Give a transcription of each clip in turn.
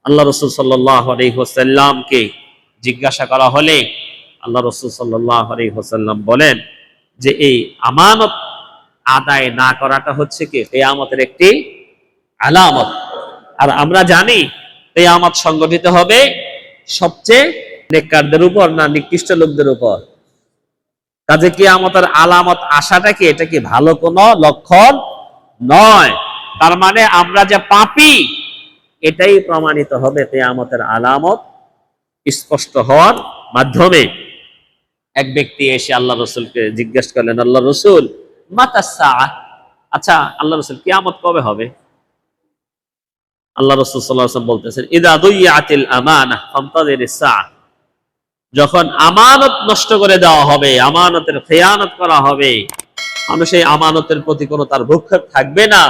আল্লাহ রাসূল সাল্লাল্লাহু আলাইহি ওয়াসাল্লামকে জিজ্ঞাসা করা হলে আল্লাহ রাসূল সাল্লাল্লাহু আলাইহি ওয়াসাল্লাম বলেন যে এই আমানত আদায় না করাটা হচ্ছে কি কিয়ামতের একটি আলামত। আর আমরা জানি কিয়ামত সংগঠিত হবে সবচেয়ে নেককারদের উপর না নিকৃষ্ট লোকদের উপর। কাজে কিয়ামতের আলামত আসাটা কি এটা কি ভালো কোনো লক্ষণ নয়। তার মানে আমরা যে পাপী এটাই প্রমাণিত হবে কিয়ামতের আলামত স্পষ্ট হওয়ার মাধ্যমে। এক ব্যক্তি এসে আল্লাহ রাসূলকে জিজ্ঞেস করলেন, আল্লাহ রাসূল মাতাস সাআহ, আচ্ছা আল্লাহ রাসূল কিয়ামত কবে হবে? আল্লাহ রাসূল সাল্লাল্লাহু আলাইহি ওয়াসাল্লাম বলতেছেন, ইযা দুইয়াতিল আমানাহ ফান্তাযিরিস সাআহ, যখন আমানত নষ্ট করে দেওয়া হবে, আমানতের খেয়ানত করা হবে, মানুষ এই আমানতের প্রতি কোনো তার ভ্রুক্ষেপ থাকবে না,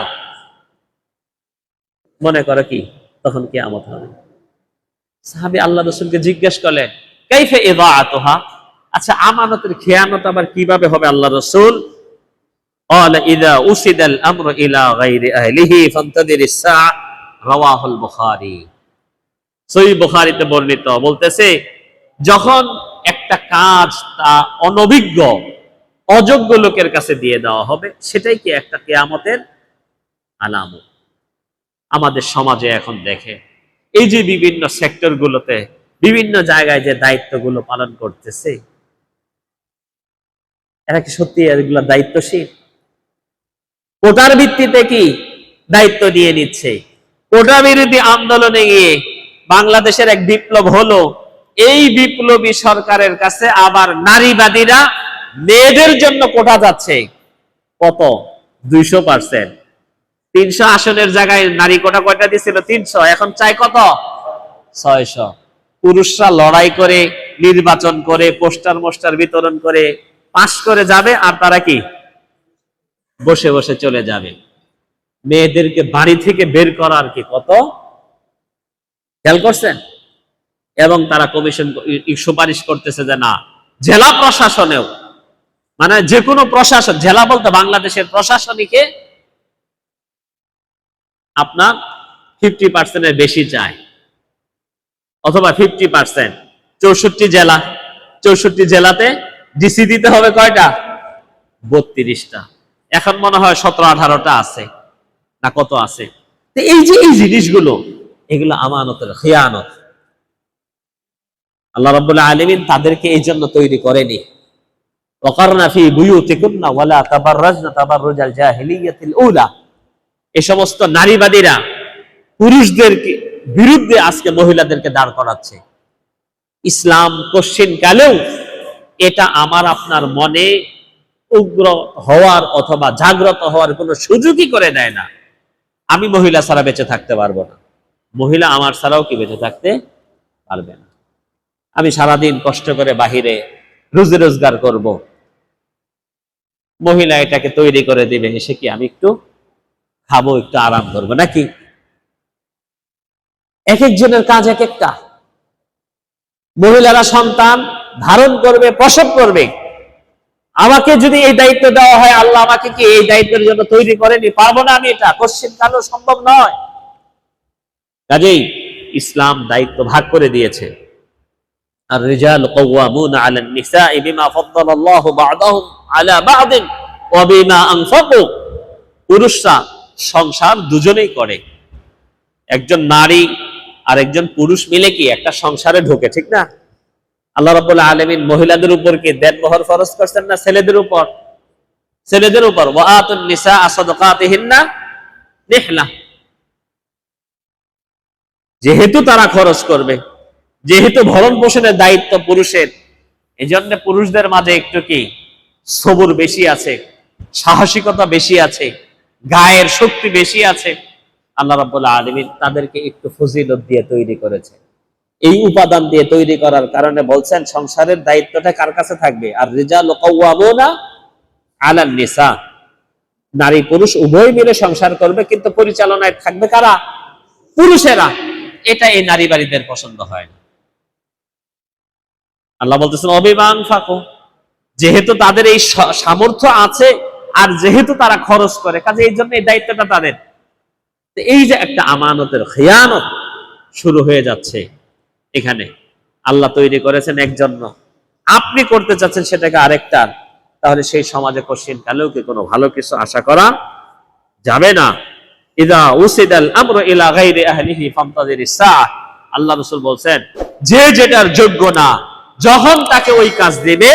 মনে করে কি তখন কিয়ামত হবে। সাহাবী আল্লাহ রাসূলকে জিজ্ঞেস করলেন, কাইফা ইযাআতুহা, আচ্ছা আমানতের খেয়ানত আবার কিভাবে হবে আল্লাহ রাসূল? ক্বালা ইযা উসিদাল আমরু ইলা গায়রি আহলিহি ফান্তাযিরিস সাআহ, রাওয়াহুল বুখারী। সহিহ বুখারীতে বর্ণিত, বলতেছে যখন একটা কাজ তা অনভিজ্ঞ অযোগ্য লোকের কাছে দিয়ে দেওয়া হবে, সেটাই কি একটা কিয়ামতের আলামত। আমাদের সমাজে এখন দেখে এই যে বিভিন্ন সেক্টরগুলোতে বিভিন্ন জায়গায় যে দায়িত্বগুলো পালন করতেছে, এরা কি সত্যি এগুলো দায়িত্বশীল? কোটার ভিত্তিতে কি দায়িত্ব দিয়ে নিচ্ছে? কোটা বিরোধী আন্দোলনে গিয়ে বাংলাদেশের এক বিপ্লব হলো, এই বিপ্লবী সরকারের কাছে আবার নারীবাদীরা মেয়েদের জন্য কোটা যাচ্ছে কত 200%। 300 আসনের জায়গায় নারী কোটা কয়টা দিছিল? 300, এখন চাই কত? 600। পুরুষরা লড়াই করে নির্বাচন করে পোস্টার বিতরণ করে পাস করে যাবে, আর তারা কি বসে বসে চলে যাবে। মেয়েদেরকে বাড়ি থেকে বের করার কি কত খেয়াল করছেন? এবং তারা কমিশন সুপারিশ করতেছে যে না, জেলা প্রশাসনেও, মানে যে কোনো প্রশাসন, জেলা বলতে বাংলাদেশের প্রশাসনিকে আপনার 50% বেশি চায়, অথবা 50%। 64 জেলা, 64 জেলাতে ডিসি দিতে হবে কয়টা? 32টা। এখন মনে হয় 17-18টা আছে না কত আছে। তো এই যে এই জিনিসগুলো, এগুলো আমানতের খেয়ানত। আল্লাহ রাব্বুল আলামিন তাদেরকে এই জন্য তৈরি করেনি। ওয়াকারনা ফি বুয়ুতিকুন্না ওয়ালা তাবাররাজনা তাবাররুজাল জাহিলিয়াতিল উলা। এই সমস্ত নারীবাদীরা পুরুষদের বিরুদ্ধে আজকে মহিলাদেরকে দাঁড় করাচ্ছে। ইসলাম কোশ্চিন কালেও এটা আমার আপনার মনে উগ্র হওয়ার অথবা জাগ্রত হওয়ার কোনো সুযোগই করে দেয় না। আমি মহিলা ছাড়া বেঁচে থাকতে পারবো না, মহিলা আমার ছাড়াও কি বেঁচে থাকতে পারবে না। আমি সারাদিন কষ্ট করে বাহিরে রুজি রোজগার করব, মহিলা এটাকে তৈরি করে দিবে, এসে কি আমি একটু খাবো, একটু আরাম করবো নাকি? এক একজনের কাজ এক একটা। মহিলারা সন্তান ধারণ করবে, প্রসব করবে। আমাকে যদি এই দায়িত্ব দেওয়া হয়, আল্লাহ আমাকে কি এই দায়িত্বের জন্য তৈরি করেনি? পারবো না আমি, এটা কোশ্চিন কালেও সম্ভব নয়। কাজেই ইসলাম দায়িত্ব ভাগ করে দিয়েছে। আর রিজাল কাওয়ামুনা আলান নিসাই বিমা ফাদ্দালাল্লাহু বা'দাহুম আলা বা'দিন ওয়া বিমা আনফাকু। পুরুষরা সংসার দুজনেই করে, একজন নারী আর একজন পুরুষ মিলে কি একটা সংসারে ঢোকে, ঠিক না? আল্লাহ রাব্বুল আলামিন মহিলাদের উপর কি দেনমোহর ফরজ করছেন না ছেলেদের উপর? ছেলেদের উপর ওয়া আতুন নিসা সাদাকাতিহিন্না নিহলা। যেহেতু তারা খরচ করবে, যেহেতু ভরণ পোষণের দায়িত্ব পুরুষের, এজন্য পুরুষদের মাঝে একটু কি সবুর বেশি আছে, সাহসিকতা বেশি আছে, গায়ের শক্তি বেশি আছে। আল্লাহ রাব্বুল আলামিন তাদেরকে একটু ফজিলত দিয়ে তৈরি করেছে। এই উপাদান দিয়ে তৈরি করার কারণে বলছেন সংসারের দায়িত্বটা কার কাছে থাকবে? আর রিজালু কাওয়ামুনা আলান নিসা। নারী পুরুষ উভয় মিলে সংসার করবে, কিন্তু পরিচালনায় থাকবে কারা? পুরুষেরা। এটা এই নারীবাদীদের পছন্দ হয় না। আল্লাহ বলতেছেন অবিমান ফাকু, যেহেতু তাদের এই সামর্থ্য আছে আর যেহেতু তারা খরচ করে, কাজে এই জন্য এই দায়িত্বটা তাদের। এই যে একটা আমানতের খেয়ানত, শুরু হয়ে যাচ্ছে। এখানে আল্লাহ তৈরি করেছেন একজন, আপনি করতে চাচ্ছেন সেটাকে আরেকটা, তাহলে সেই সমাজে কোশ্চিন কালেও কি কোনো ভালো কিছু আশা করা যাবে না। ইদা উসিদাল আমরু ইলা গায়রি আহলিহি ফান্তাযিরিস সাআহ, আল্লাহ রাসূল বলেন যে যেটার যোগ্য না, যখন তাকে ওই কাজ দেবে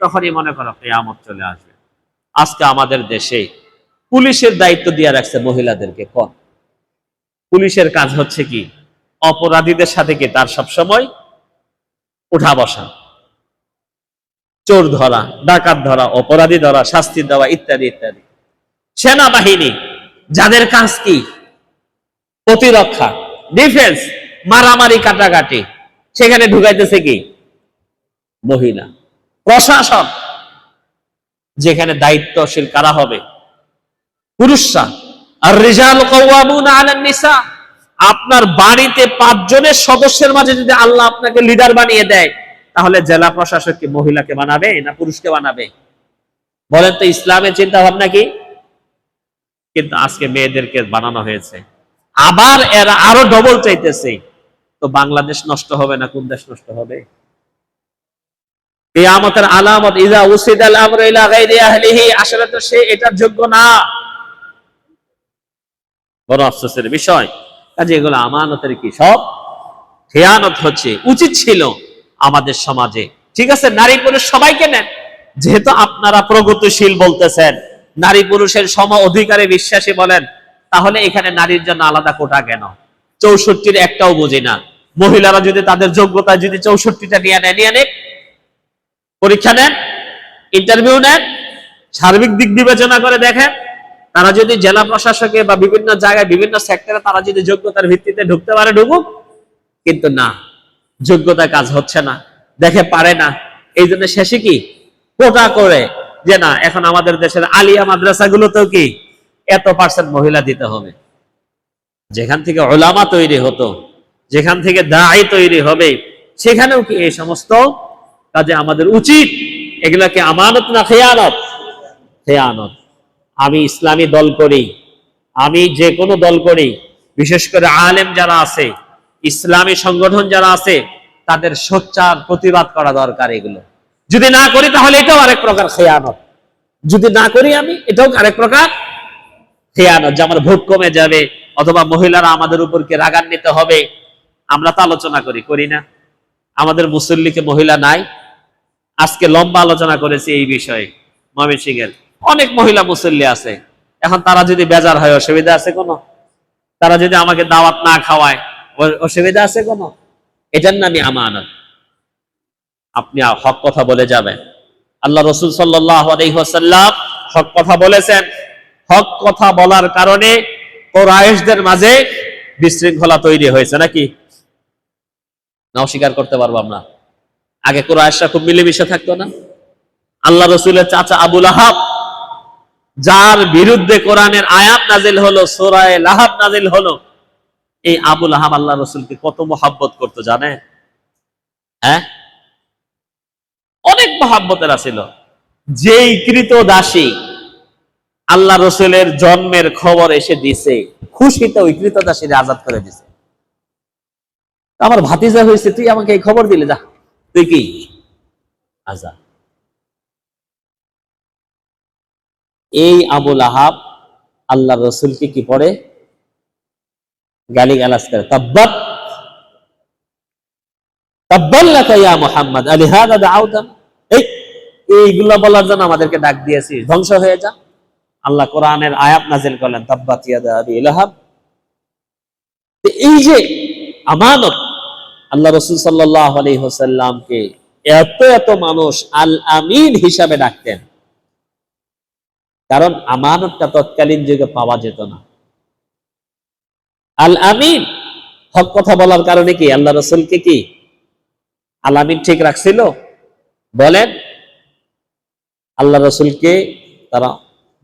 তখনই মনে করো কিয়ামত চলে আসবে। আজকে আমাদের দেশে পুলিশের দায়িত্ব দিয়ে রাখছে মহিলাদেরকে। কোন পুলিশের কাজ হচ্ছে কি? অপরাধীদের সাথে কি তার সবসময় উঠা বসা, চোর ধরা, ডাকাত ধরা, অপরাধী ধরা, শাস্তি দেওয়া, ইত্যাদি ইত্যাদি। সেনাবাহিনী যাদের কাজ কি? প্রতিরক্ষা, ডিফেন্স, মারামারি কাটাকাটি, সেখানে ঢুকাইতেছে কি? মহিলা। প্রশাসন যেখানে দায়িত্বশীল কারা হবে? পুরুষরা। আর রিজাল কাওয়ামুনা আলান নিসা, আপনার বাড়িতে 5 জনের সদস্যের মাঝে যদি আল্লাহ আপনাকে লিডার বানিয়ে দেয়, তাহলে জেলা প্রশাসক কি মহিলাকে বানাবে না পুরুষকে বানাবে? বলেন তো ইসলামের চিন্তা ভাবনা কি? কিন্তু আজকে মেয়েদেরকে বানানো হয়েছে, আবার এরা আরো ডবল চাইতেছে। তো বাংলাদেশ নষ্ট হবে না কোন দেশ নষ্ট হবে? কিয়ামতের আলামত ইজা উসিদাল আমরু ইলা গায়রি আহলিহি, আসলে তো সে এটার যোগ্য না। বড় আফসোসের বিষয়। কাজে এগুলো আমানতের কি সব খেয়ানত হচ্ছে। উচিত ছিল আমাদের সমাজে, ঠিক আছে, নারী পুরুষ সবাইকে নেন, যেহেতু আপনারা প্রগতিশীল বলতেছেন, নারী পুরুষের সম অধিকারে বিশ্বাসী বলেন, তাহলে এখানে নারীর জন্য আলাদা কোটা কেন? 64-র একটাও বুঝি না। মহিলারা যদি তাদের যোগ্যতায় যদি 64টা নিয়ে নেন, পরীক্ষা নেন, ইন্টারভিউ নেন, সার্বিক দিক বিবেচনা করে দেখেন, তারা যদি জেলা প্রশাসকে বা বিভিন্ন জায়গায় বিভিন্ন সেক্টরে তারা যদি যোগ্যতার ভিত্তিতে ঢুকতে পারে ঢুকুক, কিন্তু না, যোগ্যতায় কাজ হচ্ছে না, দেখে পারে না। এই জন্য শেষে কি কোটা করে যে না, এখন আমাদের দেশের আলিয়া মাদ্রাসাগুলোতেও কি এত% মহিলা দিতে হবে। যেখান থেকে উলামা তৈরি হতো, যেখান থেকে দাঈ তৈরি হবে, সেখানেও কি এই সমস্ত কাজে আমাদের উচিত? এগুলাকে আমানত না খেয়ানত? খেয়ানত। আমি ইসলামী দল করি, আমি যে কোনো দল করি, বিশেষ করে আলেম যারা আছে, ইসলামী সংগঠন যারা আছে, তাদের সোচ্চার প্রতিবাদ করা দরকার। এগুলো যদি না করি তাহলে এটাও আরেক প্রকার খেয়ানত। যদি না করি আমি, এটাও আরেক প্রকার খেয়ানত, যে আমার ভোট কমে যাবে, অথবা মহিলারা আমাদের উপর কে রাগান্বিত হবে। আমরা তো আলোচনা করি না? আমাদের মুসল্লিকে মহিলা নাই? আজকে লম্বা আলোচনা করেছি এই বিষয়ে। ময়মনসিংহের অনেক মহিলা মুসল্লি আছে, এখন তারা যদি বেজার হয় অসুবিধা আছে কোনো? তারা যদি আমাকে দাওয়াত না খাওয়ায় অসুবিধা আছে কোনো? এটার নামই আমানত। আপনি হক কথা বলে যাবেন। আল্লাহ রাসূল সাল্লাল্লাহু আলাইহি ওয়াসাল্লাম হক কথা বলেছেন। হক কথা বলার কারণে কুরাইশদের মাঝে বিশৃঙ্খলা তৈরি হয়েছে নাকি? না অস্বীকার করতে পারবো আমরা? আগে কুরাইশরা খুব মিলেমিশে থাকতো না? আল্লাহ রাসূলের চাচা আবু লাহাব, যার বিরুদ্ধে কোরআনের আয়াত নাজিল হলো, সূরা লাহাব নাজিল হলো, এই আবু লাহাব আল্লাহ রাসূলকে কত মহব্বত করতো জানেন? হ্যাঁ, অনেক মহব্বতের ছিল। যেই কৃতদাসী আল্লাহ রাসূলের জন্মের খবর এসে দিছে, খুশিতে ওই কৃতদাসীকে আজাদ করে দিছে। আমার ভাতিজা হয়েছে, তুই আমাকে এই খবর দিলে, যা তুই কি আজাদ। এই আবু লাহাব আল্লাহ রাসূলকে কি পড়ে গালিগালাজ করে, তাব্বাত তাব্বাল্লাকা ইয়া মুহাম্মদ আলিহাযা দাউতান, এইগুলা বলার জন্য আমাদেরকে ডাক দিয়েছিস, ধ্বংস হয়ে যা। আল্লাহ কোরআনের আয়াত নাযিল করলেন, তাব্বাত ইয়াদা আবি লাহাব। এই যে আমানত, আল্লাহ রাসূল সাল্লাল্লাহু আলাইহি ওয়াসাল্লামকে এত এত মানুষ আল আমিন হিসাবে ডাকতেন, কারণ আমানতটা তৎকালীন যুগে পাওয়া যেত না। আল আমিন, হক কথা বলার কারণে কি আল্লাহ রাসূলকে কি আল আমিন ঠিক রাখছিল? বলেন, আল্লাহ রাসূলকে তারা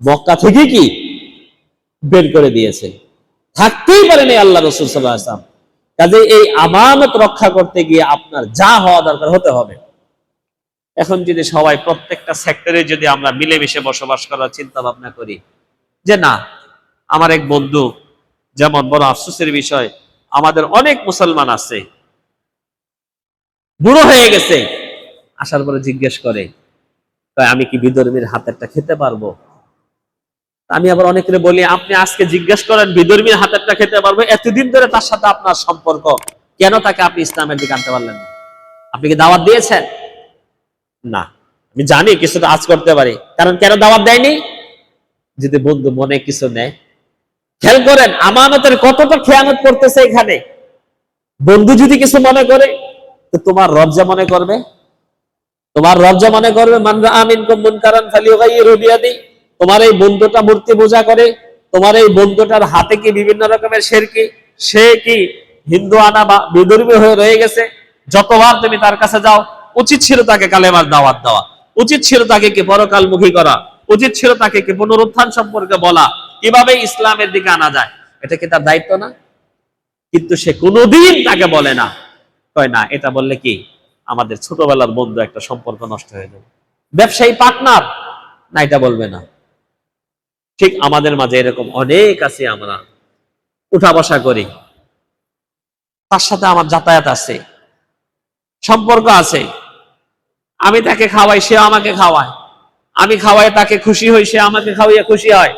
মক্কা থেকে কি বের করে দিয়েছে, থাকতেই পারেনি আল্লাহ রাসূল সাল্লাল্লাহু আলাইহি ওয়াসাল্লাম। কাজে এই আমানত রক্ষা করতে গিয়ে আপনার যা হওয়া দরকার হতে হবে। এখন যদি সবাই প্রত্যেকটা সেক্টরে যদি আমরা মিলেমিশে বসবাস করার চিন্তা ভাবনা করি, যে না, আমার এক বন্ধু, যেমন বড় আফসোসের বিষয়, আমাদের অনেক মুসলমান আছে বুড়ো হয়ে গেছে, আসার পরে জিজ্ঞেস করে আমি কি বিধর্মীর হাতেরটা খেতে পারবো? আমি আবার অনেকের বলি, আপনি আজকে জিজ্ঞেস করেন বিধর্মীর হাতেরটা খেতে পারবো, এতদিন ধরে তার সাথে আপনার সম্পর্ক, কেন তাকে আপনি ইসলামের দিকে আনতে পারলেন না? আপনি কি দাওয়াত দিয়েছেন? না। আমি জানি কিছুটা আজ করতে পারি, কারণ কেন দাওয়াত দেয়নি? যদি বন্ধু মনে কিছু নেয়, খেয়াল করেন আমানতের কতটা খেয়ানত করতেছে এখানে। বন্ধু যদি কিছু মনে করে, তো তোমার রব যা মনে করবে, তোমার রব যা মনে করবে, মান রাআ মিনকুম মুনকারান ফালিয়ুগাইয়িরহু বিয়াদিহি, তোমার এই বন্ধুটা মূর্তি পূজা করে, তোমার এই বন্ধুটার হাতে কি বিভিন্ন রকমের শিরকি, সে কি হিন্দু আনা বা বিধর্মী হয়ে রয়ে গেছে, যতবার তুমি তার কাছে যাও, উচিত ছিল তাকে কালেমার দাওয়াত দেওয়া, উচিত ছিল তাকে কি পরকালমুখী করা, উচিত ছিল তাকে কি পুনরুত্থান সম্পর্কে বলা, কিভাবে ইসলামের দিকে আনা যায়। এটা কি তার দায়িত্ব না? কিন্তু সে কোনোদিন তাকে বলে না, কয় না এটা বললে কি আমাদের ছোটবেলার বন্ধু একটা সম্পর্ক নষ্ট হয়ে যাবে, ব্যবসায়ী পার্টনার, না এটা বলবে না। ঠিক আমাদের মাঝে এরকম অনেক আছে, আমরা উঠা বসা করি, তার সাথে আমার যাতায়াত আছে, সম্পর্ক আছে, আমি তাকে খাওয়াই, সে আমাকে খাওয়ায়, আমি খাওয়াই তাকে, খুশি হই, সে আমাকে খাওয়াইয়া খুশি হয়।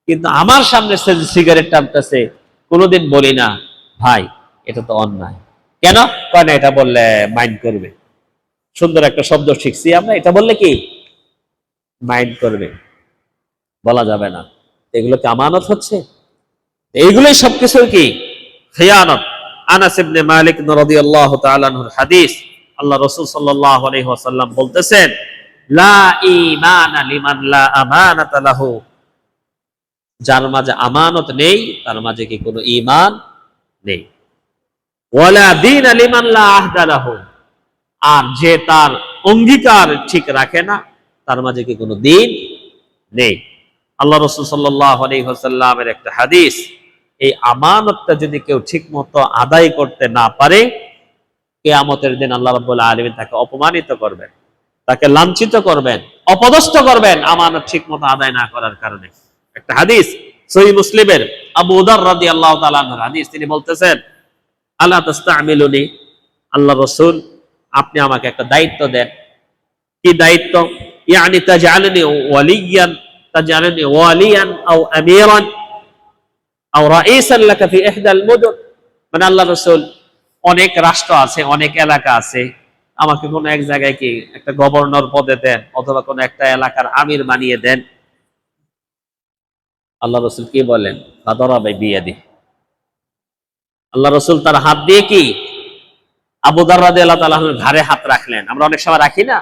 কিন্তু আমার সামনে সে সিগারেট টানতেছে, কোনোদিন বলি না ভাই এটা তো অন্যায়। কেন? কয় না এটা বললে মাইন্ড করবে। সুন্দর একটা শব্দ শিখছি আমরা, এটা বললে কি মাইন্ড করবে, বলা যাবে না। এগুলো কি আমানত হচ্ছে? এইগুলোই সবকিছু কি খিয়ানত। আনাস ইবনে মালিক রাদিয়াল্লাহু তাআলা আনহুর হাদিস, আল্লাহ রাসূল সাল্লাল্লাহু আলাইহি ওয়াসাল্লাম বলতেছেন, লা ঈমানা লিমান লা আমানাতা লাহু, যার মাঝে আমানত নেই তার মাঝে কি কোনো ঈমান নেই। ওয়ালা দীনা লিমান লা আহদা লাহু, আর যে তার অঙ্গীকার ঠিক রাখে না তার মাঝে কি কোনো দিন নেই। আল্লাহ রাসূল সাল্লাল্লাহু আলাইহি ওয়াসাল্লামের একটা হাদিস, এই আমানতটা যদি কেউ ঠিক মতো আদায় করতে না পারে, কিয়ামতের দিন আল্লাহ রাব্বুল আলামিন তাকে অপমানিত করবেন, তাকে লাঞ্ছিত করবেন, অপদস্থ করবেন, আমানত ঠিক মতো আদায় না করার কারণে। একটা হাদিস সহিহ মুসলিমের, আবু যর রাদিয়াল্লাহু তাআলা আনহুর হাদিস, তিনি বলতেছেন, আলা তাস্তামিলুনি, আল্লাহ রাসূল আপনি আমাকে একটা দায়িত্ব দেন। কি দায়িত্ব? ইয়ানি তাজআলনি ওয়ালিয়ান, তাজআলনি ওয়ালিয়ান আও আমিরান আও রাইসান লাকা ফি ইহদাল মুদুন, মানে আল্লাহ রাসূল অনেক রাষ্ট্র আছে, অনেক এলাকা আছে, আমাকে কোন এক জায়গায় কি একটা গভর্নর পদে দেন, অথবা কোন একটা এলাকার আমির বানিয়ে দেন। আল্লাহ রাসূল কি বলেন? ফাদারাবা বিয়াদি, আল্লাহ রাসূল তার হাত দিয়ে কি আবু যর রাদিয়াল্লাহু তাআলা আনহুর ঘাড়ে হাত রাখলেন। আমরা অনেক সময় রাখি না,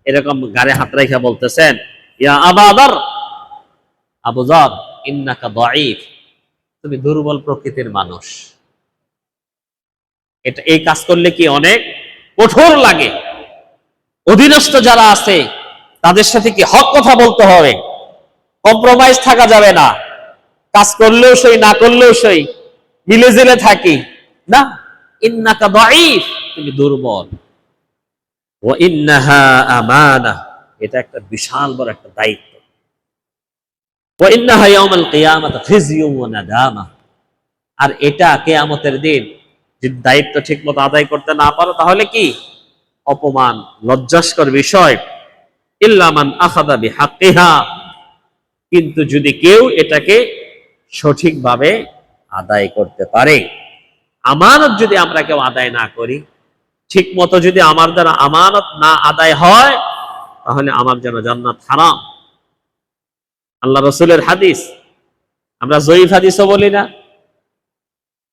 এরকম ঘাড়ে হাত রেখে বলতেছেন, ইয়া আবা যর, আবু যর ইন্নাকা দাঈফ, তুমি দুর্বল প্রকৃতির মানুষ। এটা এই কাজ করলে কি অনেক কঠোর লাগে। অধীনস্থ যারা আছে তাদের সাথে কি হক কথা বলতে হবে, কম্প্রোমাইজ থাকা যাবে না। কাজ করলেও সই, না করলেও সই, মিলে জেলে থাকি না। ইন্নাকা দাঈফ, তুমি দুর্বল। ওয়া ইন্নাহা আমানা, এটা একটা বিশাল বড় একটা দায়িত্ব। ওয়া ইন্নাহা ইয়াউমাল কিয়ামাতি খিজিয়ুন ওয়া নাদামা, আর এটা কিয়ামতের দিন যদি দায়িত্ব ঠিকমতো আদায় করতে না পারো তাহলে কি অপমান, লজ্জাস্কর বিষয়। ইল্লা মান আখাযা বিহাক্কিহা, কিন্তু যদি কেউ এটাকে সঠিকভাবে আদায় করতে পারে। আমানত যদি আমরা কেউ আদায় না করি, ঠিক মতো যদি আমার দ্বারা আমানত না আদায় হয়, তাহলে আমার যেন জান্নাত হারাম। আল্লাহ রাসূলের হাদিস, আমরা জয়ীফ হাদিসও বলি না,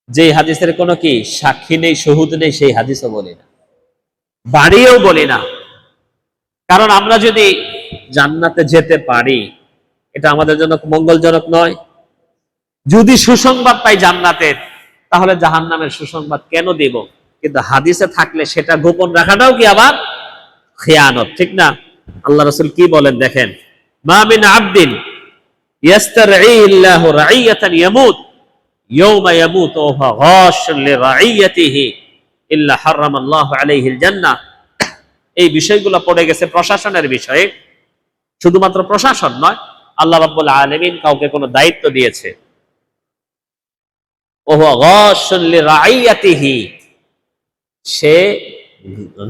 যে হাদিসের কোনো কি সাক্ষী নেই, শহুদ নেই, সেই হাদিসও বলি না, বাড়িও বলি না। কারণ আমরা যদি জান্নাতে যেতে পারি, এটা আমাদের জন্য মঙ্গলজনক নয়। যদি সুসংবাদ পাই জান্নাতের, তাহলে জাহান্নামের সুসংবাদ কেন দিব? কিন্তু হাদিসে থাকলে সেটা গোপন রাখাটাও কি আবার খিয়ানত, ঠিক না? আল্লাহ রাসূল কি বলেন দেখেন, মা মিন আবদিন ইয়াস্তারঈল্লাহু রাঈয়াতান ইয়ামুত ইয়াওমা ইয়ামুতু ওয়া হুয়া গাশুন লিরাঈয়াতিহি ইল্লা হারামাল্লাহু আলাইহিল জান্নাহ। এই বিষয়গুলো পড়ে গেছে প্রশাসনের বিষয়ে। শুধুমাত্র প্রশাসন নয়, আল্লাহ রাব্বুল আলামিন কাউকে কোনো দায়িত্ব দিয়েছে, ওহুয়া গাশুন লিরাইয়াতিহি, সে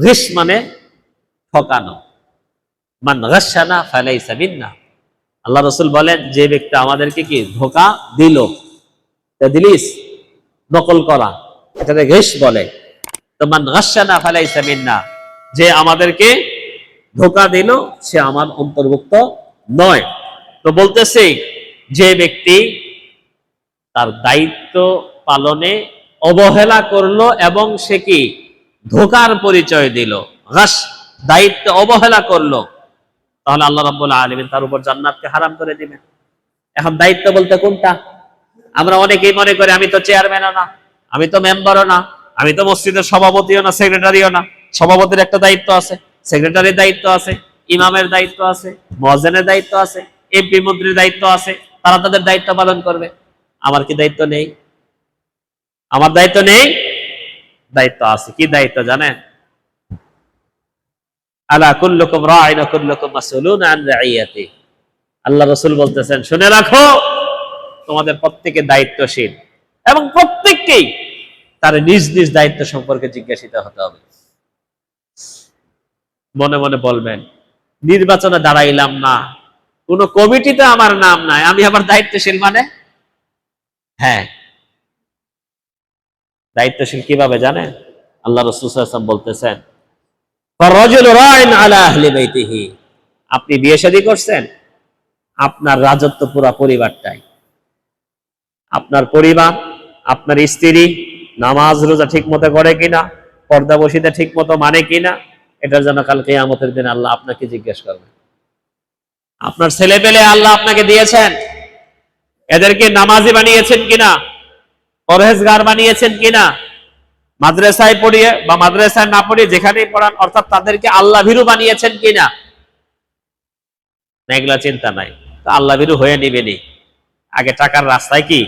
গিশ মানে ঠকানো। মান গাশানা ফালাইসা মিন্না, আল্লাহ রাসূল বলেন যে ব্যক্তি আমাদেরকে কি ধোঁকা দিল, তাদলিস নকল করা, এটাকে গিশ বলে। তো মান গাশানা ফালাইসা মিন্না, যে আমাদেরকে ধোঁকা দিল সে আমার অন্তর্ভুক্ত নয়। তো বলতেছে যে ব্যক্তি তার দায়িত্ব পালনে অবহেলা করলো এবং সে কি ধোঁকার পরিচয় দিল, দায়িত্ব অবহেলা করলো, তাহলে আল্লাহ রাব্বুল আলামিন তার উপর জান্নাতকে হারাম করে দিবেন। এখন দায়িত্ব বলতে কোনটা? আমরা অনেকেই মনে করি আমি তো চেয়ারম্যানও না, আমি তো মেম্বারও না, আমি তো মসজিদের সভাপতিও না, সেক্রেটারিও না। সভাপতির একটা দায়িত্ব আছে, সেক্রেটারির দায়িত্ব আছে, ইমামের দায়িত্ব আছে, মুয়াজ্জিনের দায়িত্ব আছে, এমপি মন্ত্রীর দায়িত্ব আছে, তারা তাদের দায়িত্ব পালন করবে। আমার কি দায়িত্ব নেই? আমার দায়িত্ব নেই? দায়িত্ব আছে। কি দায়িত্ব জানেন? আলা কুল্লুকুম রাঈন ওয়া কুল্লুকুম মাসউলুন আন রাইয়াতি, আল্লাহ রাসূল বলতেছেন শুনে রাখো তোমাদের প্রত্যেকে দায়িত্বশীল এবং প্রত্যেককেই তার নিজ নিজ দায়িত্ব সম্পর্কে জিজ্ঞাসিত হতে হবে। মনে মনে বলবেন নির্বাচনে দাঁড়াইলাম না, কোন কমিটিতে আমার নাম নাই, আমি আবার দায়িত্বশীল মানে? হ্যাঁ, দায়িত্বশীল কিভাবে জানেন? আল্লাহ রাসূল সাল্লাল্লাহু আলাইহি ওয়াসাল্লাম বলতেছেন ফারাজুলু রাইন আলা আহলি বাইতিহি, আপনি বিয়ে শাদী করছেন, আপনার রাজত্ব পুরো পরিবারটাই। আপনার পরিবার, আপনার স্ত্রী নামাজ রোজা ঠিক মতো করে কিনা, পর্দা বসিতে ঠিক মতো মানে কিনা, এটার জন্য কাল কিয়ামতের দিন আল্লাহ আপনাকে জিজ্ঞেস করবে। আপনার ছেলে পেলে আল্লাহ আপনাকে দিয়েছেন, এদেরকে নামাজি বানিয়েছেন কিনা, পরহেজগার বানিয়েছেন কিনা, মাদ্রাসায় পড়িয়ে বা মাদ্রাসায় না পড়িয়ে যেখানেই পড়ান অর্থাৎ তাদেরকে আল্লাহ ভীরু বানিয়েছেন কিনা, এগুলা চিন্তা নাই। তো আল্লাহ ভীরু হয়ে নিবেনি, আগে টাকার রাস্তায় কি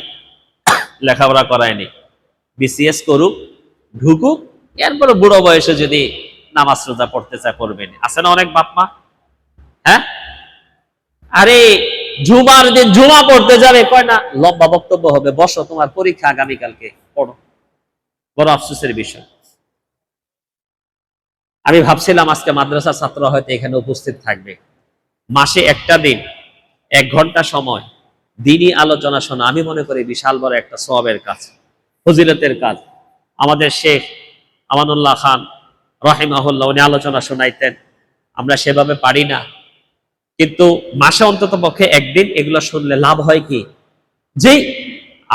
লেখাপড়া করায়নি, বিসিএস করুক, ঢুকুক, এরপরে বুড়ো বয়সে যদি নামাজ রোজা পড়তে চায় পড়বেন। আছে না অনেক বাপ মা? হ্যাঁ, আরে জুমার দিন জুমা পড়তে যাবে, কয় না লম্বা বক্তব্য হবে, বসো তোমার পরীক্ষা আগামীকালকে, পড়ো। বড় আফসোসের বিষয়। আমি ভাবছিলাম আজকে মাদ্রাসার ছাত্র হয়তো এখানে উপস্থিত থাকবে, মাসে একটা দিন 1 ঘন্টা সময় দিনই আলোচনা শোনা, আমি মনে করি বিশাল বড় একটা সওয়াবের কাজ, ফজিলতের কাজ। আমাদের শেখ আমানুল্লাহ খান রাহিমাহুল্লাহ উনি আলোচনা শোনাইতেন, আমরা সেভাবে পারি না, কিন্তু মাসে অন্তত পক্ষে একদিন এগুলো শুনলে লাভ হয় কি, যে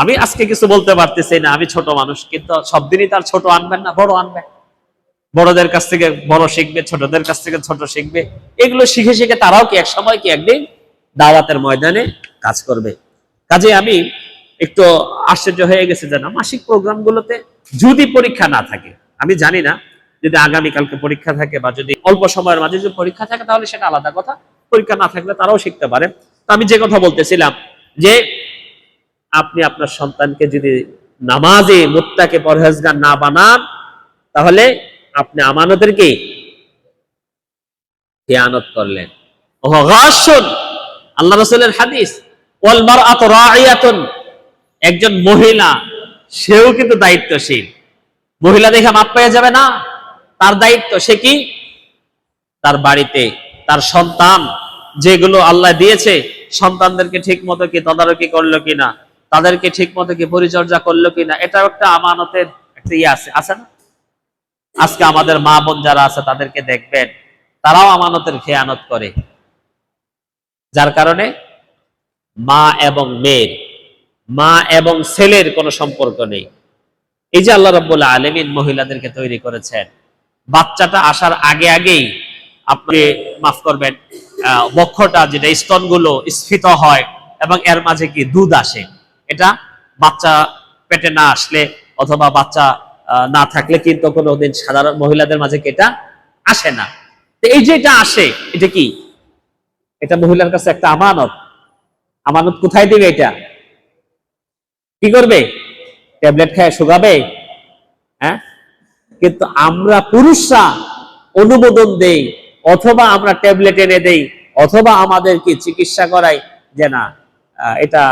আমি আজকে কিছু বলতে পারতেছি না, আমি ছোট মানুষ, কিন্তু সব দিনই তার ছোট আনবেন না, বড় আনবেন। বড়দের কাছ থেকে বড় শিখবে, ছোটদের কাছ থেকে ছোট শিখবে, এগুলো শিখে শিখে তারাও কি এক সময় কি একদিন দাওয়াতের ময়দানে কাজ করবে। কাজে আমি একটু আশ্চর্য হয়ে গেছে যে না, মাসিক প্রোগ্রামগুলোতে যদি পরীক্ষা না থাকে, আমি জানি না যদি আগামীকালকে পরীক্ষা থাকে বা যদি অল্প সময়ের মাঝে যদি পরীক্ষা থাকে তাহলে সেটা আলাদা কথা, পরীক্ষা না থাকলে তারাও শিখতে পারে। তো আমি যে কথা বলতেছিলাম যে আপনি আপনার সন্তানকে যদি নামাজে মুত্তাকি পরহেজগার না বানান, তাহলে আপনি আমানতের কি খেয়ানত করলেন। ওহ গাশুন, আল্লাহ রাসূলের হাদিস, ওয়াল মারআতু রাঈয়াতুন, একজন মহিলা সেও কিন্তু দায়িত্বশীল। মহিলা দেখে মাপ পেয়ে যাবে না, তার দায়িত্ব, সে কি তার বাড়িতে তার সন্তান যেগুলো আল্লাহ দিয়েছে, সন্তানদেরকে ঠিক মতো কি তদারকি করলো কিনা, তাদেরকে ঠিক মতো কি পরিচর্যা করলো কিনা, এটা একটা আমানতের একটা আছে না? আজকে আমাদের মা বোন যারা আছে তাদেরকে দেখবেন তারাও আমানতের খেয়ানত করে, যার কারণে মা এবং মেয়ের, মা এবং ছেলের কোনো সম্পর্ক নেই। এই যে আল্লাহ রাব্বুল আলামিন মহিলাদেরকে তৈরি করেছেন, বাচ্চাটা আসার আগে আগেই আপনি মাফ করবেন, বক্ষটা যেটা স্তনগুলো স্ফীত হয় এবং এর মাঝে কি দুধ আসে, এটা বাচ্চা পেটে না আসলে অথবা বাচ্চা না থাকলে কিন্তু কোনোদিন সাধারণ মহিলাদের মাঝে কি এটা আসে না। তো এই যে এটা আসে, এটা কি, এটা মহিলার কাছে একটা আমানত। আমানত কোথায় দিবে? এটা কি করবে? ট্যাবলেট খায় শুকাবে? হ্যাঁ, কিন্তু আমরা পুরুষরা অনুমোদন দেই, অথবা আমরা ট্যাবলেট এনে দেই, অথবা আমাদেরকে চিকিৎসা করাই যে না এটা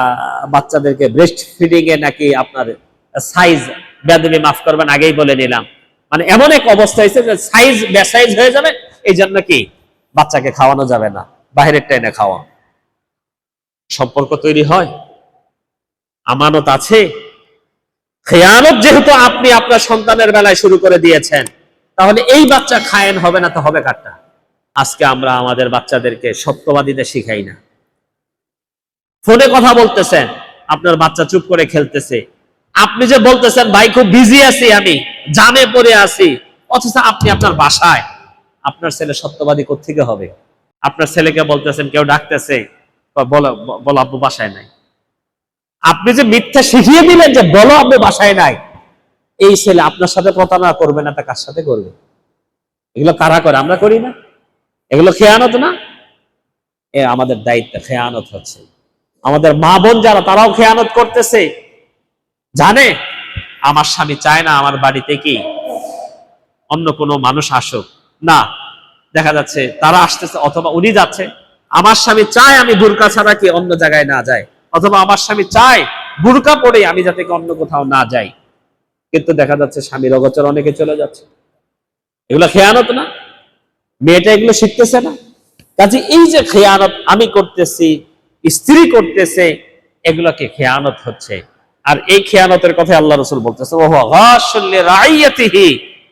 বাচ্চাদেরকে ব্রেস্ট ফিডিং এ নাকি আপনার সাইজ বেদবি মাফ করবেন, আগেই বলে নিলাম, মানে এমন এক অবস্থা হয়েছে যে সাইজ বেসাইজ হয়ে যাবে, এই জন্য কি বাচ্চাকে খাওয়ানো যাবে না, বাইরের টাইনে খাওয়া। সম্পর্ক তৈরি হয়, আমানত আছে। খেয়ানত যেহেতু আপনি আপনার সন্তানের বেলায় শুরু করে দিয়েছেন, তাহলে এই বাচ্চা খায়েন হবে না তো হবে কারটা? আজকে আমরা আমাদের বাচ্চাদেরকে সত্যবাদীদের শিখাই না। ফোনে কথা বলতেছেন, আপনার বাচ্চা চুপ করে খেলতেছে, আপনি যে বলতেছেন ভাই খুব বিজি আছি, আমি জামে পড়ে আছি, অথচ আপনি আপনার বাসায়, আপনার ছেলে সত্যবাদী কোত্থেকে হবে? আপনার ছেলেকে বলতেছেন কেউ ডাকতেছে, বলো বলো আব্বু বাসায় নাই। আপনি যে মিথ্যা শিখিয়ে দিলেন যে বলো আব্বু বাসায় নাই, এই ছেলে আপনার সাথে প্রতারণা করবে না তা কার সাথে করবে? এগুলো কারা করে? আমরা করি না? এগুলো খেয়ানত না? এ আমাদের দায়িত্ব। খেয়ানত হচ্ছে আমাদের মা বোন যারা, তারাও খেয়ানত করতেছে। জানে আমার স্বামী চায় না আমার বাড়িতে কি অন্য কোনো মানুষ আসুক, না, দেখা যাচ্ছে তারা আসতেছে অথবা উনি যাচ্ছে, আমার স্বামী চায় আমি বুরকা ছাড়া কি অন্য জায়গায় না যাই, অথবা আমার স্বামী চায় বুরকা পরে আমি যাতে অন্য কোথাও না যাই, কিন্তু দেখা যাচ্ছে স্বামীর অগোচর অনেকে চলে যাচ্ছে। এগুলো খেয়ানত না? মেয়েটা এগুলো শিখতেছে না? কাজে এই যে খেয়ানত আমি করতেছি, স্ত্রী করতেছে, এগুলোকে খেয়ানত হচ্ছে। আর এই খেয়ানতের কথা আল্লাহ রাসূল বলতেছে, ওয়া গাশুল লিরাইয়াতিহি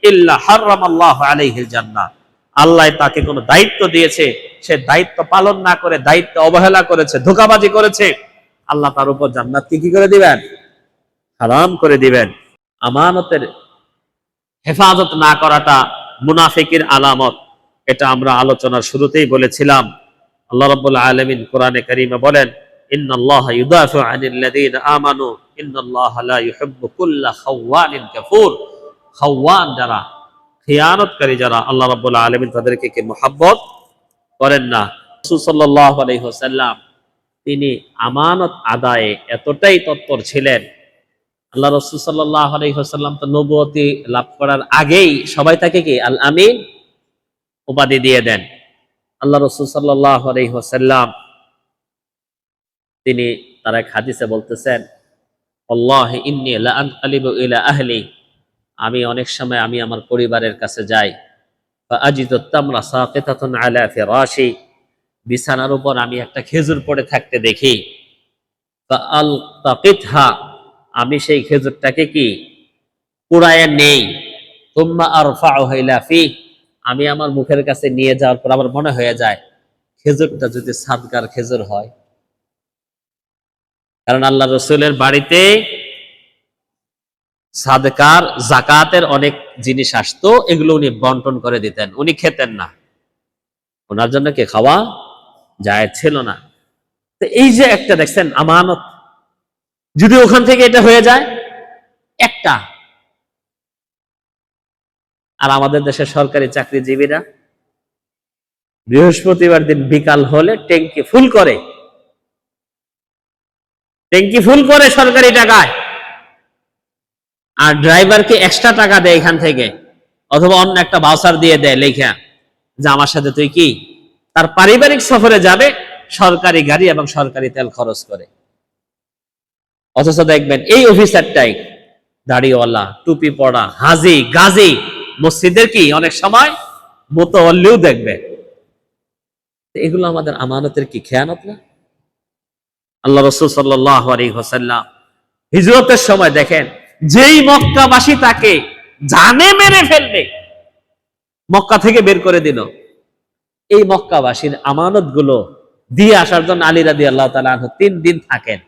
ইল্লা হারামাল্লাহু আলাইহিল জান্নাহ। আল্লাহ তাকে কোনো দায়িত্ব দিয়েছে, সে দায়িত্ব পালন না করে দায়িত্ব অবহেলা করেছে, ধোঁকাবাজি করেছে, আল্লাহ তার উপর জান্নাতকে কি করে দিবেন? হারাম করে দিবেন। আমানতের হেফাজত না করাটা মুনাফিকের আলামত, এটা আমরা আলোচনার শুরুতেই বলেছিলাম। আল্লাহ রাব্বুল আলামিন কোরআনে কারীমে বলেন, ইন্নাল্লাহা ইউদাফিউ আনিল্লাযীনা আমানু ইন্নাল্লাহা লা ইউহিব্বু কুল্লা খাওয়ানিন কাফুর। খাওয়ান যারা, খেয়ানতকারী যারা, আল্লাহ রাব্বুল আলামিন তাদেরকে কি মুহাব্বত করেন না। রাসূল সাল্লাল্লাহু আলাইহি ওয়াসাল্লাম তিনি আমানত আদায়ে এতটাই তৎপর ছিলেন। আল্লাহ রাসূল সাল্লাল্লাহু আলাইহি ওয়াসাল্লাম তো নবুয়তি লাভ করার আগেই সবাই তাকে কি আল আমিন উপাধি দিয়ে দেন। আল্লাহ রাসূল সাল্লাল্লাহু আলাইহি ওয়াসাল্লাম তিনি তার এক হাদিসে বলতেছেন, আল্লাহি ইন্নী লা আনকালিবু ইলা আহলি, আমি অনেক সময় আমি আমার পরিবারের কাছে যাই, ফাআজিদু তামরা সাকিতাতুন আলা ফিরাশি, বিছানার উপর আমি একটা খেজুর পড়ে থাকতে দেখি, ফাআলতাকিতহা, আমি সেই খেজুরটাকে কি কুড়ায়ে নেই, তুম্মা আরফাউহা ইলা ফি, আমি আমার মুখের কাছে নিয়ে যাওয়ার পর আমার মনে হয়ে যায় খেজুরটা যদি সাদকার খেজুর হয়। কারণ আল্লাহ রাসূলের বাড়িতে সাদকার যাকাতের অনেক জিনিস আসতো, এগুলো উনি বন্টন করে দিতেন, উনি খেতেন না, ওনার জন্য কে খাওয়া জায়েজ ছিল না। তো এই যে একটা দেখছেন আমানত, যদি ওখান থেকে এটা হয়ে যায় একটা। আর আমাদের দেশের সরকারি চাকরিজীবীরা বৃহস্পতিবার দিন বিকাল হলে ট্যাঙ্কি ফুল করে, ট্যাঙ্কি ফুল করে সরকারি টাকায়, আর ড্রাইভারকে এক্সট্রা টাকা দেয় এখান থেকে, অথবা অন্য একটা ভাউচার দিয়ে দেয় লেখা যে আমার সাথে তুই কি, তার পারিবারিক সফরে যাবে, সরকারি গাড়ি এবং সরকারি তেল খরচ করে। অথচ দেখবেন এই অফিসারটাই দাড়িওয়ালা, টুপি পড়া, হাজি গাজী, মসজিদের কি অনেক সময় মোতাওয়াল্লিও দেখবে। এগুলো আমাদের আমানতের কি খেয়ানত না? আল্লাহ রাসূল সাল্লাল্লাহু আলাইহি ওয়াসাল্লাম হিজরতের সময় দেখেন, যেই মক্কাবাসী তাকে জানে মেরে ফেলবে মক্কা থেকে বের করে দিল, এই মক্কাবাসীর আমানত গুলো দিয়ে আসার জন্য আলী রাদিয়াল্লাহু তাআলা আনহু 3 দিন থাকেন।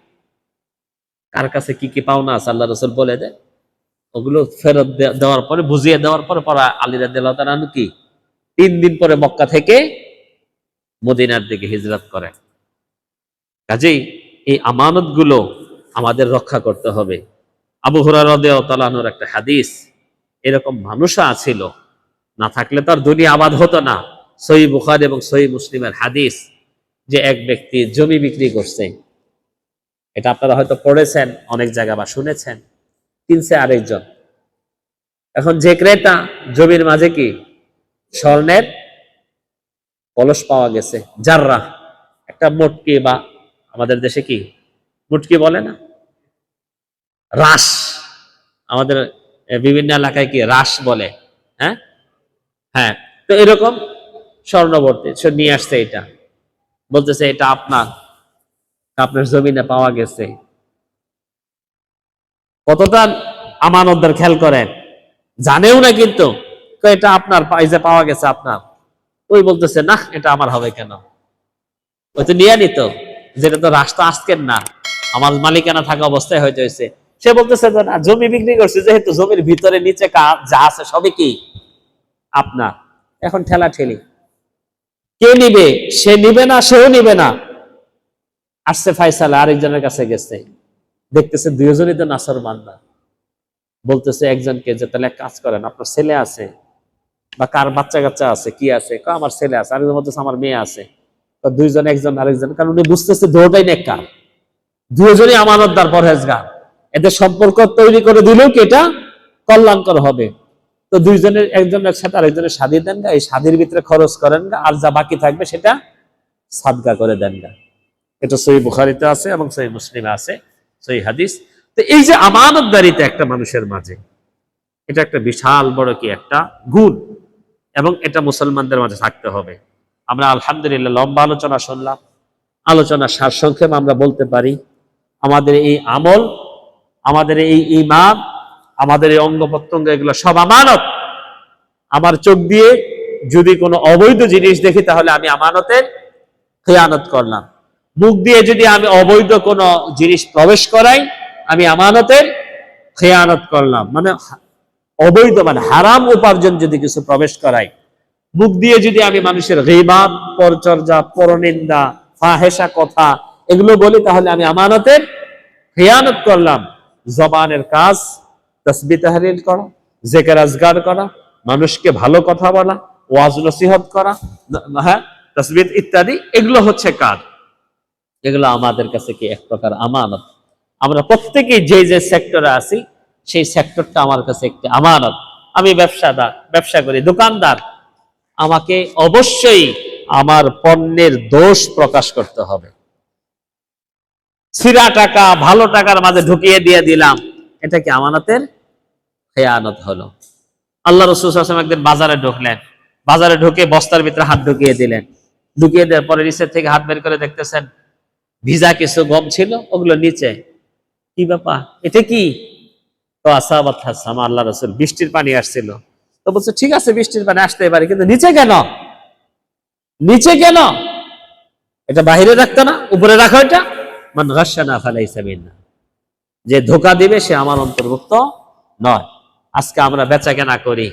কার কাছে কি কি পাওনা আছে আল্লাহ রাসূল বলে দেন, ওগুলো ফেরত দেওয়ার পরে, বুঝিয়ে দেওয়ার পরে পরে আলী রাদিয়াল্লাহু তাআলা আনহু কি 3 দিন পরে মক্কা থেকে মদিনার দিকে হিজরত করেন। কাজেই এই আমানত গুলো আমাদের রক্ষা করতে হবে। আবু হুরায়রা রাদিয়াল্লাহু তাআলা আনহুর একটা হাদিস, এরকম মানুষও আছিল, না থাকলে তো আর দুনিয়া আবাদ হতো না। সহিহ বুখারী এবং সহিহ মুসলিমের হাদিস, যে এক ব্যক্তি জমি বিক্রি করছে, এটা আপনারা হয়তো পড়েছেন অনেক জায়গা বা শুনেছেন। কিনছে আরেকজন। এখন যে ক্রেতা, জমির মাঝে কি স্বর্ণের কলস পাওয়া গেছে, জাররা, একটা মটকি, বা আমাদের দেশে কি মুটকি বলে না, রাস, আমাদের বিভিন্ন এলাকায় কি রাস বলে, হ্যাঁ হ্যাঁ, তো এরকম স্বর্ণবর্তী সে নিয়ে আসছে, এটা বলতেছে এটা আপনার, আপনার জমিনে পাওয়া গেছে। কতটা আমানতদার খেয়াল করেন, জানেও না কিন্তু এটা আপনার, যে পাওয়া গেছে আপনার। ওই বলতেছে না এটা আমার হবে কেন, ওই তো নিয়ে নিত, যেটা তো রাস্তা আজকের না, আমার মালিকানা থাকা অবস্থায় হয়তো হয়েছে। সে বলতেছে না, জমি বিক্রি করছে যেহেতু জমির ভিতরে নিচে যা আছে সবই কি আপনার। এখন ঠেলা ঠেলি, কে নিবে, সে নিবে না, সেও নিবে না। আসছে ফাইসালা, আরেকজনের কাছে গেছে, দেখতেছে দুইজনই তো নাসর বান্দা। বলতেছে একজনকে যে তাহলে এক কাজ করেন, আপনার ছেলে আছে বা কার বাচ্চা কাচ্চা আছে, কি আছে, আমার ছেলে আছে, আরেকজন বলতেছে আমার মেয়ে আছে। দুইজন, একজন আরেকজন, কারণ উনি বুঝতেছে দুটাই নেককার, দুজনই আমানতদার, পরহেজগার, এদের সম্পর্ক তৈরি করে দিলেও কি এটা কল্যাণকর হবে। তো দুইজনের একজনের সাথে আরেকজনের শাদী দেন গা, এই শাদীর ভিতরে খরচ করেন গা, আর যা বাকি থাকবে সেটা সাদকা করে দেন গা। এটা সহিহ বুখারীতে আছে এবং সহিহ মুসলিমে আছে, সহিহ হাদিস। তো এই যে আমানতদারিতা একটা মানুষের মাঝে, এটা একটা বিশাল বড় কি একটা গুণ, এবং এটা মুসলমানদের মাঝে থাকতে হবে। আমরা আলহামদুলিল্লাহ লম্বা আলোচনা শুনলাম, আলোচনা সারসংক্ষেপ আমরা বলতে পারি, আমাদের এই আমল, আমাদের এই ঈমান, আমাদের এই অঙ্গ প্রত্যঙ্গ, এগুলো সব আমানত। আমার চোখ দিয়ে যদি কোনো অবৈধ জিনিস দেখি তাহলে আমি আমানতের খেয়ানত করলাম, মুখ দিয়ে যদি আমি অবৈধ কোনো জিনিস প্রবেশ করাই আমি আমানতের খেয়ানত করলাম, মানে অবৈধ মানে হারাম উপার্জন যদি কিছু প্রবেশ করাই, মুখ দিয়ে যদি আমি মানুষের গীবাত, পরচর্চা, পরনিন্দা, ফাহেসা কথা এগুলো বলি তাহলে আমি আমানতের খেয়ানত করলাম। জবানের কাজ তাসবিহ তাহলিল করা, জিকির আজকার করা, মানুষকে ভালো কথা বলা, ওয়াজ নসিহত করা, হ্যাঁ তাসবিহ ইত্যাদি, এগুলো হচ্ছে কাজ। এগুলো আমাদের কাছে কি এক প্রকার আমানত। আমরা প্রত্যেকেই যে যে সেক্টরে আছি সেই সেক্টরটা আমার কাছে একটি আমানত। আমি ব্যবসা করি, দোকানদার, আমাকে অবশ্যই আমার পণ্যের দোষ প্রকাশ করতে হবে। ছিঁড়া টাকা ভালো টাকার মাঝে ঢুকিয়ে দিয়ে দিলাম, এটা কি আমানতের খেয়ানত হলো। আল্লাহ রাসূল সাল্লাল্লাহু আলাইহি ওয়াসাল্লাম একদিন বাজারে ঢুকলেন, বাজারে ঢুকে বস্তার ভিতরে হাত ঢুকিয়ে দিলেন, ঢুকিয়ে দেওয়ার পরে নিচের থেকে হাত বের করে দেখতেছেন ভিজা কিছু গম ছিল, ওগুলো নিচে। কি ব্যাপার, এটা কি? তো আসাবাত হাসামা, আল্লাহ রাসূল, বৃষ্টির পানি আসছিল। তো বলছে ঠিক আছে বৃষ্টির পানি আসতে পারে, কিন্তু নিচে কেন, নিচে কেন? এটা বাহিরে রাখতো না, উপরে রাখো। এটা মান গাশশানা ফালাইসা মিন্না, যে ধোঁকা দিবে সে আমার অন্তর্ভুক্ত নয়। আজকে আমরা বেচাকেনা করি,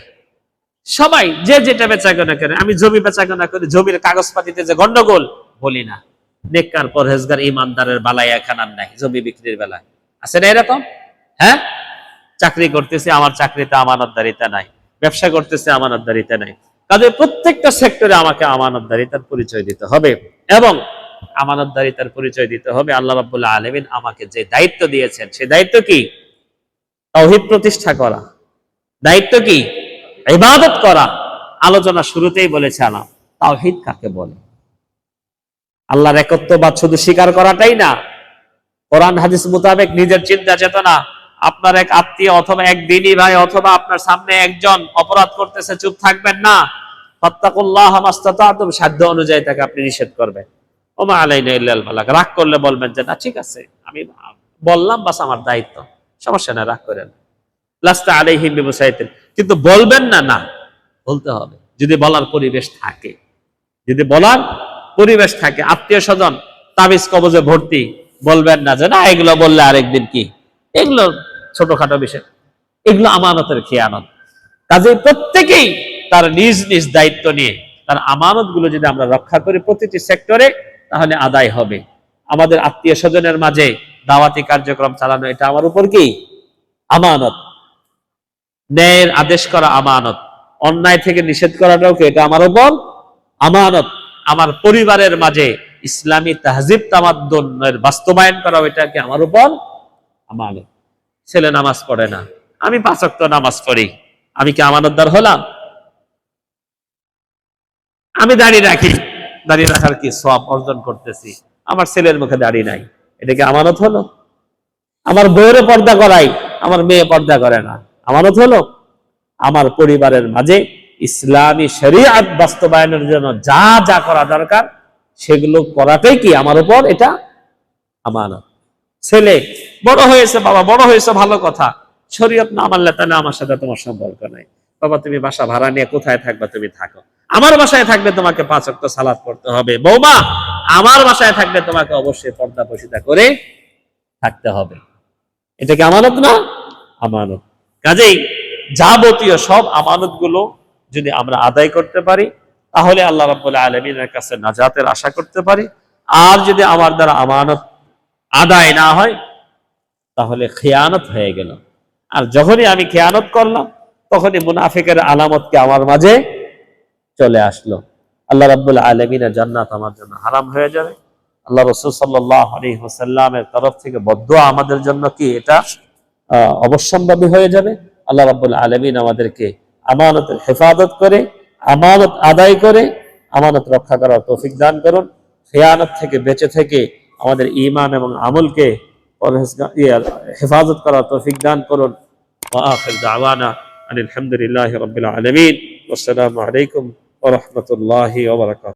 সবাই যে যেটা বেচাকেনা করে, আমি জমি বেচাকেনা করি, জমির কাগজপাতিতে যে গন্ডগোল বলি না। নেককার পরহেজগার ইমানদারের বালাই এখানার নাই জমি বিক্রির বেলায়, আছে না এরকম? হ্যাঁ, চাকরি করতেছে, আমার চাকরিতে আমানতদারিতা নাই, ব্যবসা করতেছে আমানতদারিতা নাই। কাজে প্রত্যেকটা সেক্টরে আমাকে আমানতদারিতার পরিচয় দিতে হবে, এবং আমানতদারিতার পরিচয় দিতে হবে আল্লাহ রাব্বুল আলামিন আমাকে যে দায়িত্ব দিয়েছেন, সেই দায়িত্ব কি? তাওহীদ প্রতিষ্ঠা করা। দায়িত্ব কি? ইবাদত করা। আলোচনা শুরুতেই বলেছিলাম তাওহীদ কাকে বলে। আল্লাহর একত্ববাদ শুধু স্বীকার করাটাই না, কোরআন হাদিস মোতাবেক নিজের চিন্তা চেতনা, আপনার এক আত্মীয় অথবা এক দিনী ভাই অথবা আপনার সামনে একজন অপরাধ করতেছে, চুপ থাকবেন না। ফাত্তাকুল্লাহ মাসতাতাতুম, সাধ্য অনুযায়ী তাকে আপনি নিষেধ করবেন। ওমা আলাইনা ইল্লাল বালাগ, রাগ করলে বলবেন যে না ঠিক আছে আমি বললাম, বাস আমার দায়িত্ব, সমস্যা না, রাগ করেন। লাস্তা আলাইহিম বিমুসাইতির, কিন্তু বলবেন না, না বলতে হবে যদি বলার পরিবেশ থাকে। যদি বলার পরিবেশ থাকে, আত্মীয় স্বজন তাবিজ কবজে ভর্তি, বলবেন না যে না এগুলো বললে আরেকদিন কি, এগুলো ছোটখাটো বিষয়, এগুলো আমানতের খেয়ানত। কাজেই প্রত্যেকেই তার নিজ নিজ দায়িত্ব নিয়ে তার আমানত গুলো যদি আমরা রক্ষা করি প্রতিটি সেক্টরে, তাহলে আদায় হবে। আমাদের আত্মীয় স্বজনের মাঝে দাওয়াতি কার্যক্রম চালানো, এটা আমার উপর কি আমানত। ন্যায়ের আদেশ করা আমানত, অন্যায় থেকে নিষেধ করাটাও কি এটা আমার উপর আমানত। আমার পরিবারের মাঝে ইসলামী তাহজিব তামাদ্দুনের বাস্তবায়ন করা, এটা কি আমার উপর আমানত। ছেলে নামাজ পড়ে না, আমি 5 ওয়াক্ত নামাজ পড়ি, আমি কি আমানতদার হলাম? আমি দাড়ি রাখি, দাড়ি রাখার কি সওয়াব অর্জন করতেছি, আমার ছেলের মুখে দাড়ি নাই, এটা কি আমানত হলো? আমার বউয়ের পর্দা করাই, আমার মেয়ে পর্দা করে না। আমানত হলো আমার পরিবারের মাঝে ইসলামী শরীয়ত বাস্তবায়নের জন্য যা যা করা দরকার সেগুলো করাটাই কি আমার উপর, এটা আমানত। ছেলে বড় হয়েছে, বাবা বড় হয়েছে, ভালো কথা, শরীয়ত না মানলে তাহলে আমার সাথে তোমার সম্পর্ক নাই। বাবা তুমি বাসা ভাড়া নিয়ে কোথায় থাকবা, তুমি থাকো, আমার বাসায় থাকবে তোমাকে 5 ওয়াক্ত সালাত পড়তে হবে। বৌমা আমার বাসায় থাকবে তোমাকে অবশ্যই পর্দা পর্দা করে থাকতে হবে। এটা কি আমানত না? আমানত। কাজেই যাবতীয় সব আমানত গুলো যদি আমরা আদায় করতে পারি তাহলে আল্লাহ রাব্বুল আলামিনের কাছে নাজাতের আশা করতে পারি। আর যদি আমার দ্বারা আমানত আদায় না হয় তাহলে খেয়ানত হয়ে গেল। আর যখনই আমি খেয়ানত করলাম তখনই মুনাফিকের আলামতকে আমার মাঝে চলে আসলো। আল্লাহ রাব্বুল আলামিনের জান্নাত আমার জন্য হারাম হয়ে যাবে। আল্লাহ রাসূল সাল্লাল্লাহু আলাইহি ওয়াসাল্লামের তরফ থেকে বদদুয়া আমাদের জন্য কি এটা অবশ্যম্ভাবী হয়ে যাবে। আল্লাহ রাব্বুল আলামিন আমাদেরকে আমানতের হেফাজত করে, আমানত আদায় করে, আমানত রক্ষা করার তৌফিক দান করুন। খেয়ানত থেকে বেঁচে থেকে আমাদের ঈমান এবং আমলকে হেফাজত করার তৌফিক দান করুন। ওয়া আখির দাওয়ানা আলহামদুলিল্লাহি রাব্বিল আলামিন। আসসালামু আলাইকুম ওয়া রাহমাতুল্লাহি ওয়া বারাকাতুহু।